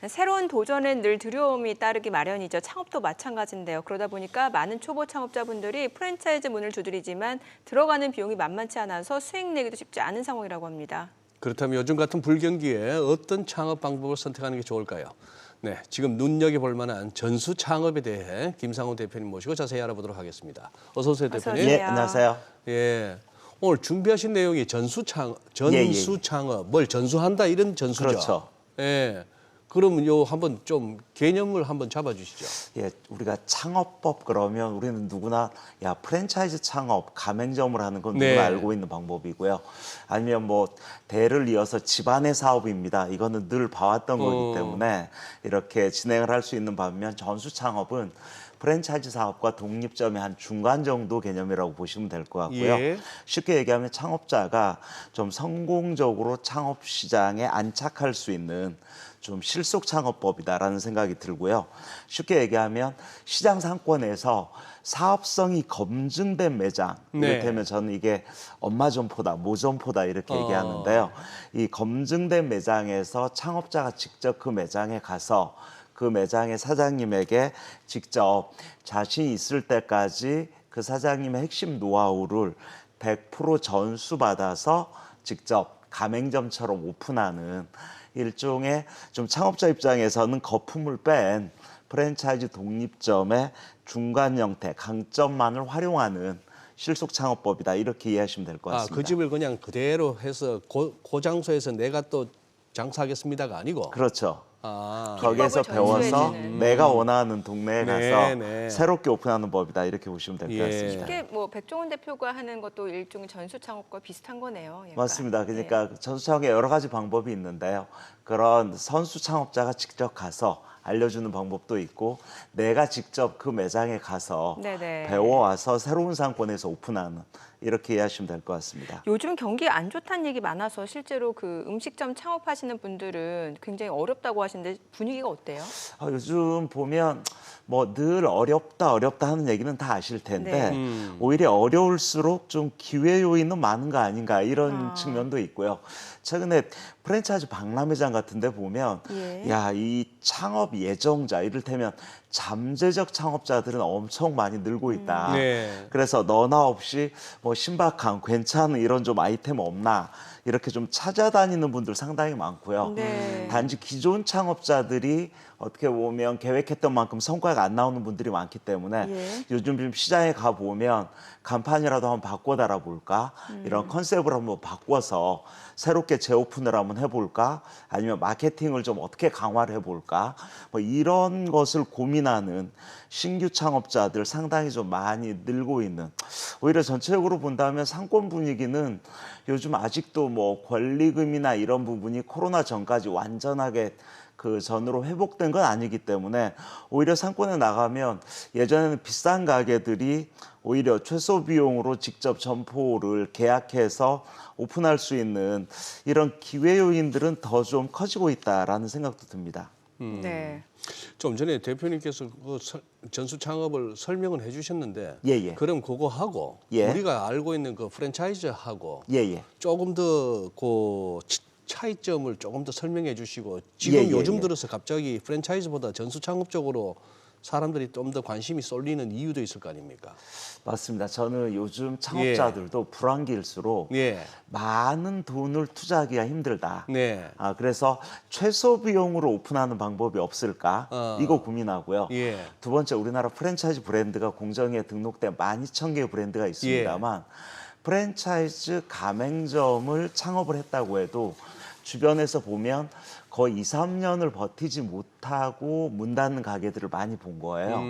새로운 도전엔 늘 두려움이 따르기 마련이죠. 창업도 마찬가지인데요. 그러다 보니까 많은 초보 창업자분들이 프랜차이즈 문을 두드리지만 들어가는 비용이 만만치 않아서 수익 내기도 쉽지 않은 상황이라고 합니다. 그렇다면 요즘 같은 불경기에 어떤 창업 방법을 선택하는 게 좋을까요? 네, 지금 눈여겨볼 만한 전수 창업에 대해 김상훈 대표님 모시고 자세히 알아보도록 하겠습니다. 어서 오세요, 어서 대표님. 오세요. 예, 안녕하세요. 예, 오늘 준비하신 내용이 전수 창업, 뭘 전수한다 이런 전수죠. 그렇죠. 예, 그러면 요 한번 좀 개념을 한번 잡아주시죠. 예, 우리가 창업법 그러면 우리는 누구나 프랜차이즈 창업, 가맹점을 하는 건 누구나 네. 알고 있는 방법이고요. 아니면 뭐 대를 이어서 집안의 사업입니다. 이거는 늘 봐왔던 거기 때문에 이렇게 진행을 할 수 있는 반면 전수 창업은 프랜차이즈 사업과 독립점의 한 중간 정도 개념이라고 보시면 될 것 같고요. 예. 쉽게 얘기하면 창업자가 좀 성공적으로 창업 시장에 안착할 수 있는 좀 실속 창업법이다라는 생각이 들고요. 쉽게 얘기하면 시장 상권에서 사업성이 검증된 매장, 네. 이를테면 저는 이게 엄마 점포다, 모 점포다 이렇게 얘기하는데요. 이 검증된 매장에서 창업자가 직접 그 매장에 가서 그 매장의 사장님에게 직접 자신이 있을 때까지 그 사장님의 핵심 노하우를 100% 전수받아서 직접 가맹점처럼 오픈하는 일종의 좀 창업자 입장에서는 거품을 뺀 프랜차이즈 독립점의 중간 형태, 강점만을 활용하는 실속 창업법이다. 이렇게 이해하시면 될 것 같습니다. 그 집을 그냥 그대로 해서 그 장소에서 내가 또 장사하겠습니다가 아니고. 그렇죠. 아, 거기에서 기법을 배워서 전수해주는. 내가 원하는 동네에 가서 네. 새롭게 오픈하는 법이다. 이렇게 보시면 될 것 예. 같습니다. 이게 뭐 백종원 대표가 하는 것도 일종의 전수 창업과 비슷한 거네요. 약간. 맞습니다. 그러니까 전수 창업에 여러 가지 방법이 있는데요. 그런 선수 창업자가 직접 가서 알려주는 방법도 있고 내가 직접 그 매장에 가서 네네. 배워와서 새로운 상권에서 오픈하는 이렇게 이해하시면 될 것 같습니다. 요즘 경기 안 좋다는 얘기 많아서 실제로 그 음식점 창업하시는 분들은 굉장히 어렵다고 하시는데 분위기가 어때요? 요즘 보면 뭐 늘 어렵다 하는 얘기는 다 아실 텐데 네. 오히려 어려울수록 좀 기회 요인은 많은 거 아닌가 이런 측면도 있고요. 최근에 프랜차이즈 박람회장 같은 데 보면 예. 이 창업 예정자 이를테면 잠재적 창업자들은 엄청 많이 늘고 있다. 네. 그래서 너나 없이 뭐 신박한 괜찮은 이런 좀 아이템 없나 이렇게 좀 찾아다니는 분들 상당히 많고요. 네. 단지 기존 창업자들이 어떻게 보면 계획했던 만큼 성과가 안 나오는 분들이 많기 때문에 예. 요즘 좀 시장에 가보면 간판이라도 한번 바꿔 달아볼까? 이런 컨셉을 한번 바꿔서 새롭게 재오픈을 한번 해볼까? 아니면 마케팅을 좀 어떻게 강화를 해볼까? 뭐 이런 것을 고민하는 신규 창업자들 상당히 좀 많이 늘고 있는, 오히려 전체적으로 본다면 상권 분위기는 요즘 아직도 뭐 권리금이나 이런 부분이 코로나 전까지 완전하게 그 전으로 회복된 건 아니기 때문에 오히려 상권에 나가면 예전에는 비싼 가게들이 오히려 최소 비용으로 직접 점포를 계약해서 오픈할 수 있는 이런 기회 요인들은 더 좀 커지고 있다라는 생각도 듭니다. 네. 좀 전에 대표님께서 그 전수 창업을 설명을 해주셨는데, 예. 그럼 그거 하고 예. 우리가 알고 있는 그 프랜차이즈 하고 예. 조금 더 그 차이점을 조금 더 설명해 주시고, 지금 요즘 들어서 갑자기 프랜차이즈보다 전수 창업 쪽으로 사람들이 좀 더 관심이 쏠리는 이유도 있을 거 아닙니까? 맞습니다. 저는 요즘 창업자들도 불황기일수록 예. 많은 돈을 투자하기가 힘들다. 네. 그래서 최소 비용으로 오픈하는 방법이 없을까? 이거 고민하고요. 예. 두 번째, 우리나라 프랜차이즈 브랜드가 공정위에 등록된 12,000개의 브랜드가 있습니다만 프랜차이즈 가맹점을 창업을 했다고 해도 주변에서 보면 거의 2, 3년을 버티지 못하고 문 닫는 가게들을 많이 본 거예요.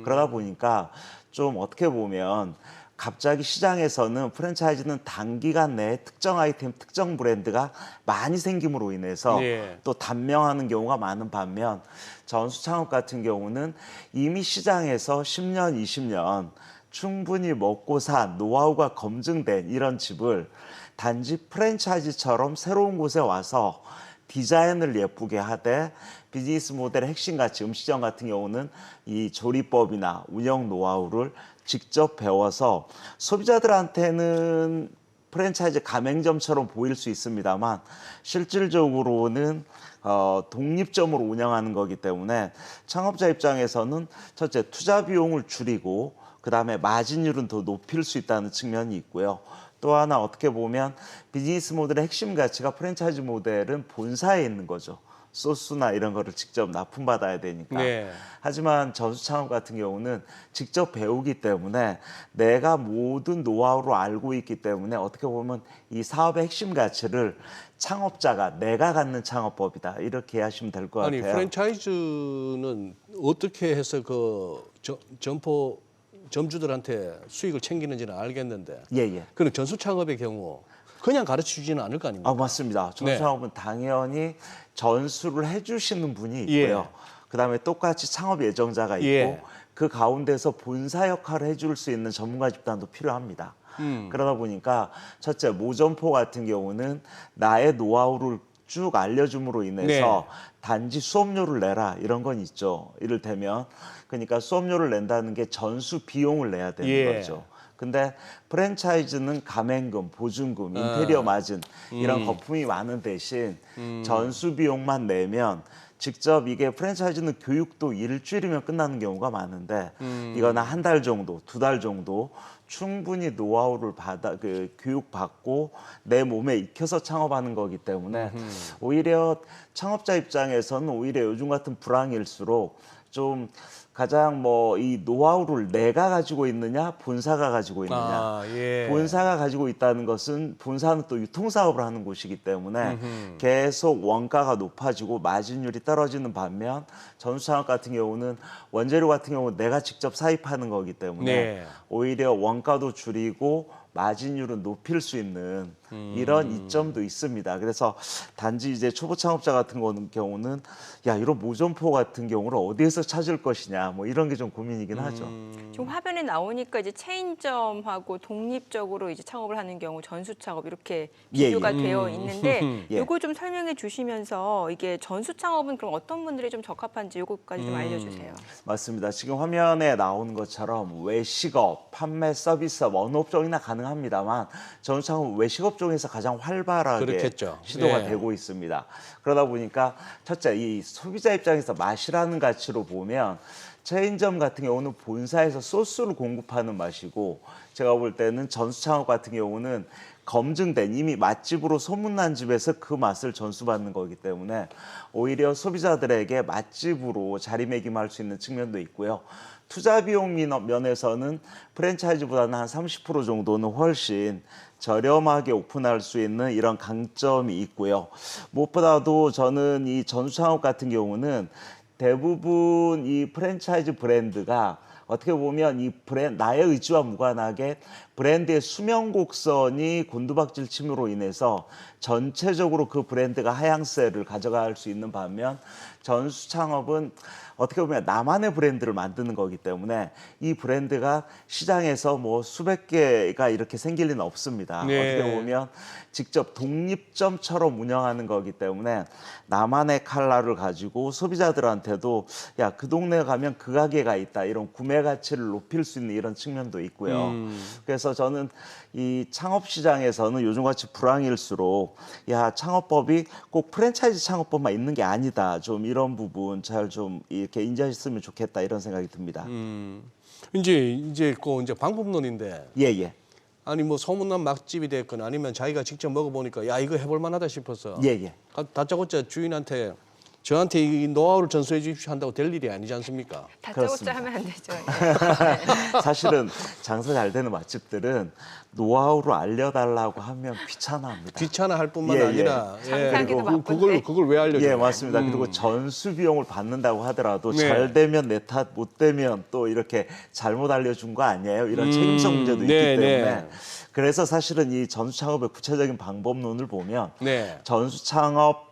그러다 보니까 좀 어떻게 보면 갑자기 시장에서는 프랜차이즈는 단기간 내에 특정 아이템, 특정 브랜드가 많이 생김으로 인해서 예. 또 단명하는 경우가 많은 반면 전수 창업 같은 경우는 이미 시장에서 10년, 20년 충분히 먹고 산 노하우가 검증된 이런 집을 단지 프랜차이즈처럼 새로운 곳에 와서 디자인을 예쁘게 하되 비즈니스 모델의 핵심 가치, 음식점 같은 경우는 이 조리법이나 운영 노하우를 직접 배워서 소비자들한테는 프랜차이즈 가맹점처럼 보일 수 있습니다만 실질적으로는 독립점으로 운영하는 거기 때문에 창업자 입장에서는 첫째 투자 비용을 줄이고 그다음에 마진율은 더 높일 수 있다는 측면이 있고요. 또 하나 어떻게 보면 비즈니스 모델의 핵심 가치가 프랜차이즈 모델은 본사에 있는 거죠. 소스나 이런 거를 직접 납품받아야 되니까. 네. 하지만 전수 창업 같은 경우는 직접 배우기 때문에 내가 모든 노하우를 알고 있기 때문에 어떻게 보면 이 사업의 핵심 가치를 창업자가 내가 갖는 창업법이다. 이렇게 하시면 될 것 아니 같아요. 프랜차이즈는 어떻게 해서 그 점포 점주들한테 수익을 챙기는지는 알겠는데 예, 예. 그럼 전수 창업의 경우 그냥 가르쳐 주지는 않을 거 아닙니까? 맞습니다. 전수 네. 창업은 당연히 전수를 해주시는 분이 있고요. 예. 그다음에 똑같이 창업 예정자가 있고 예. 그 가운데서 본사 역할을 해줄 수 있는 전문가 집단도 필요합니다. 그러다 보니까 첫째 모점포 같은 경우는 나의 노하우를 쭉 알려줌으로 인해서 네. 단지 수업료를 내라 이런 건 있죠. 이를테면 그러니까 수업료를 낸다는 게 전수 비용을 내야 되는 예. 거죠. 근데 프랜차이즈는 가맹금, 보증금, 인테리어 마진 이런 거품이 많은 대신 전수 비용만 내면 직접 이게 프랜차이즈는 교육도 일주일이면 끝나는 경우가 많은데 이거는 한 달 정도, 2달 정도 충분히 노하우를 받아 교육 받고 내 몸에 익혀서 창업하는 거기 때문에 오히려 창업자 입장에서는 오히려 요즘 같은 불황일수록 좀 가장 이 노하우를 내가 가지고 있느냐 본사가 가지고 있느냐 예. 본사가 가지고 있다는 것은 본사는 또 유통사업을 하는 곳이기 때문에 계속 원가가 높아지고 마진율이 떨어지는 반면 전수창업 같은 경우는 원재료 같은 경우는 내가 직접 사입하는 거기 때문에 네. 오히려 원가도 줄이고 마진율은 높일 수 있는 이런 이점도 있습니다. 그래서 단지 이제 초보 창업자 같은 경우는 야 이런 모점포 같은 경우를 어디에서 찾을 것이냐 뭐 이런 게 좀 고민이긴 하죠. 지금 화면에 나오니까 이제 체인점하고 독립적으로 이제 창업을 하는 경우 전수 창업 이렇게 예, 비교가 예. 되어 있는데 예. 이거 좀 설명해 주시면서 이게 전수 창업은 그럼 어떤 분들이 좀 적합한지 이것까지 좀 알려주세요. 맞습니다. 지금 화면에 나오는 것처럼 외식업, 판매 서비스업 어느 업종이나 가능합니다만 전수창업은 외식업종에서 가장 활발하게 그렇겠죠. 시도가 예. 되고 있습니다. 그러다 보니까 첫째 이 소비자 입장에서 맛이라는 가치로 보면 체인점 같은 경우는 본사에서 소스를 공급하는 맛이고 제가 볼 때는 전수창업 같은 경우는 검증된 이미 맛집으로 소문난 집에서 그 맛을 전수받는 거기 때문에 오히려 소비자들에게 맛집으로 자리매김할 수 있는 측면도 있고요. 투자 비용 면에서는 프랜차이즈보다는 한 30% 정도는 훨씬 저렴하게 오픈할 수 있는 이런 강점이 있고요. 무엇보다도 저는 이 전수창업 같은 경우는 대부분 이 프랜차이즈 브랜드가 어떻게 보면 이 나의 의지와 무관하게 브랜드의 수명 곡선이 곤두박질 침으로 인해서 전체적으로 그 브랜드가 하향세를 가져갈 수 있는 반면 전수 창업은 어떻게 보면 나만의 브랜드를 만드는 거기 때문에 이 브랜드가 시장에서 수백 개가 이렇게 생길 리는 없습니다. 네. 어떻게 보면 직접 독립점처럼 운영하는 거기 때문에 나만의 칼라를 가지고 소비자들한테도 야, 그 동네 가면 그 가게가 있다. 이런 구매 가치를 높일 수 있는 이런 측면도 있고요. 그래서 저는 이 창업 시장에서는 요즘같이 불황일수록 야, 창업법이 꼭 프랜차이즈 창업법만 있는 게 아니다. 좀 이런 부분 잘 좀 이렇게 인지하셨으면 좋겠다. 이런 생각이 듭니다. 이제 방법론인데 예, 예. 아니 소문난 맛집이 됐거나 아니면 자기가 직접 먹어보니까 야 이거 해볼 만하다 싶어서 예, 예. 다짜고짜 주인한테 저한테 이 노하우를 전수해 주십시오 한다고 될 일이 아니지 않습니까? 다짜고짜 하면 안 되죠. 네. 사실은 장사 잘 되는 맛집들은 노하우를 알려달라고 하면 귀찮아합니다. 귀찮아할 뿐만 예, 예. 아니라 장사하기도 바쁜데. 그걸 왜 알려줘요? 예, 맞습니다. 그리고 전수 비용을 받는다고 하더라도 네. 잘 되면 내 탓, 못 되면 또 이렇게 잘못 알려준 거 아니에요? 이런 책임성 문제도 네, 있기 때문에 네. 그래서 사실은 이 전수 창업의 구체적인 방법론을 보면 네. 전수 창업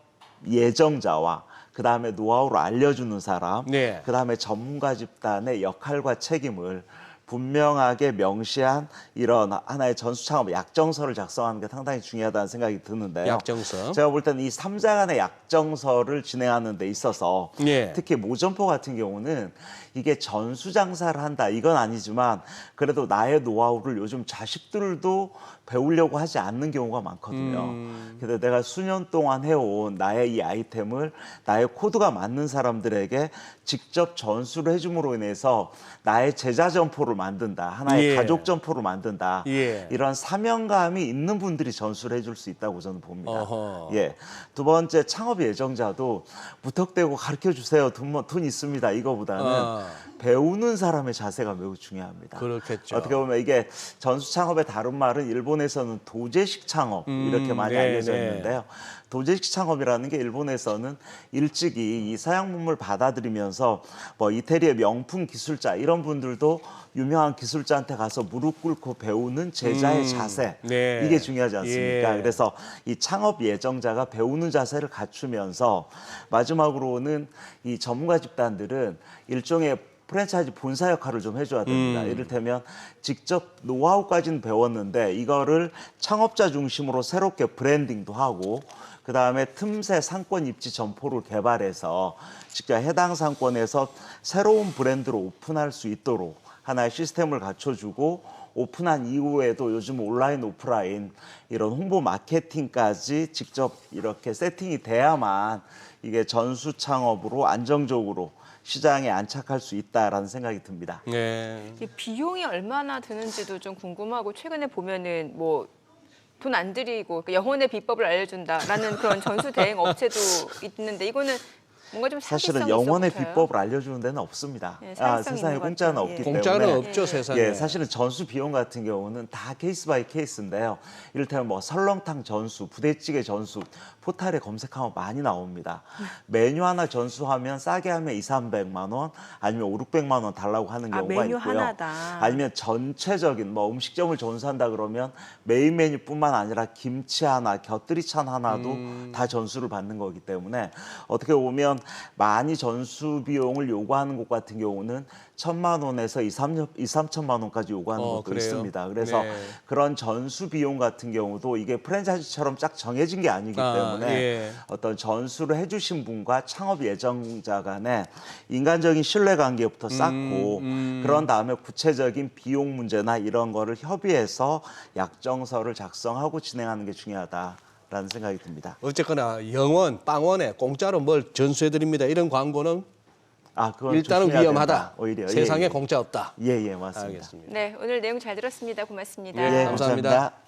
예정자와 그 다음에 노하우를 알려주는 사람, 네. 그 다음에 전문가 집단의 역할과 책임을 분명하게 명시한 이런 하나의 전수창업 약정서를 작성하는 게 상당히 중요하다는 생각이 드는데요. 약정서. 제가 볼 때는 이 3자 간의 약정서를 진행하는 데 있어서 예. 특히 모점포 같은 경우는 이게 전수장사를 한다 이건 아니지만 그래도 나의 노하우를 요즘 자식들도 배우려고 하지 않는 경우가 많거든요. 그래서 내가 수년 동안 해온 나의 이 아이템을 나의 코드가 맞는 사람들에게 직접 전수를 해줌으로 인해서 나의 제자 점포를 만든다. 하나의 예. 가족 점포를 만든다. 예. 이런 사명감이 있는 분들이 전수를 해줄 수 있다고 저는 봅니다. 어허. 예. 두 번째 창업 예정자도 무턱대고 가르쳐 주세요. 돈 있습니다. 이거보다는 배우는 사람의 자세가 매우 중요합니다. 그렇겠죠. 어떻게 보면 이게 전수 창업의 다른 말은 일본에서는 도제식 창업 이렇게 많이 네, 알려져 네. 있는데요. 도제식 창업이라는 게 일본에서는 일찍이 이 서양 문물 받아들이면서 뭐 이태리의 명품 기술자 이런 분들도 유명한 기술자한테 가서 무릎 꿇고 배우는 제자의 자세 네. 이게 중요하지 않습니까? 예. 그래서 이 창업 예정자가 배우는 자세를 갖추면서 마지막으로는 이 전문가 집단들은 일종의 프랜차이즈 본사 역할을 좀 해줘야 됩니다. 이를테면 직접 노하우까지는 배웠는데 이거를 창업자 중심으로 새롭게 브랜딩도 하고 그다음에 틈새 상권 입지 점포를 개발해서 직접 해당 상권에서 새로운 브랜드로 오픈할 수 있도록 하나의 시스템을 갖춰주고 오픈한 이후에도 요즘 온라인, 오프라인 이런 홍보 마케팅까지 직접 이렇게 세팅이 돼야만 이게 전수 창업으로 안정적으로 시장에 안착할 수 있다라는 생각이 듭니다. 네. 이 비용이 얼마나 드는지도 좀 궁금하고 최근에 보면은 뭐 돈 안 들이고 그러니까 영혼의 비법을 알려준다라는 그런 전수 대행 업체도 있는데 이거는 뭔가 좀 사실은 사기성이 영혼의 있어 보여요. 비법을 알려주는 데는 없습니다. 예, 사기성이 세상에 있는 것 공짜는 같아요. 없기 예. 때문에 공짜는 없죠, 세상에. 예, 사실은 전수 비용 같은 경우는 다 케이스 바이 케이스인데요. 이를테면 뭐 설렁탕 전수, 부대찌개 전수, 포탈에 검색하면 많이 나옵니다. 메뉴 하나 전수하면 싸게 하면 200~300만 원, 아니면 500~600만 원 달라고 하는 아, 경우가 메뉴 있고요. 하나다. 아니면 전체적인 뭐 음식점을 전수한다 그러면 메인 메뉴뿐만 아니라 김치 하나, 곁들이찬 하나도 다 전수를 받는 거기 때문에 어떻게 보면 많이 전수 비용을 요구하는 곳 같은 경우는 1,000만 원에서 2~3천만 원까지 요구하는 곳도 그래요? 있습니다. 그래서 네. 그런 전수 비용 같은 경우도 이게 프랜차이즈처럼 쫙 정해진 게 아니기 때문에 예. 어떤 전수를 해주신 분과 창업 예정자 간에 인간적인 신뢰관계부터 쌓고 그런 다음에 구체적인 비용 문제나 이런 거를 협의해서 약정서를 작성하고 진행하는 게 중요하다라는 생각이 듭니다. 어쨌거나 영원, 빵원에 공짜로 뭘 전수해드립니다. 이런 광고는 그건 일단은 조심해야 위험하다. 된다. 오히려 세상에 예, 공짜 없다. 예, 맞습니다. 알겠습니다. 네, 오늘 내용 잘 들었습니다. 고맙습니다. 예, 감사합니다. 감사합니다.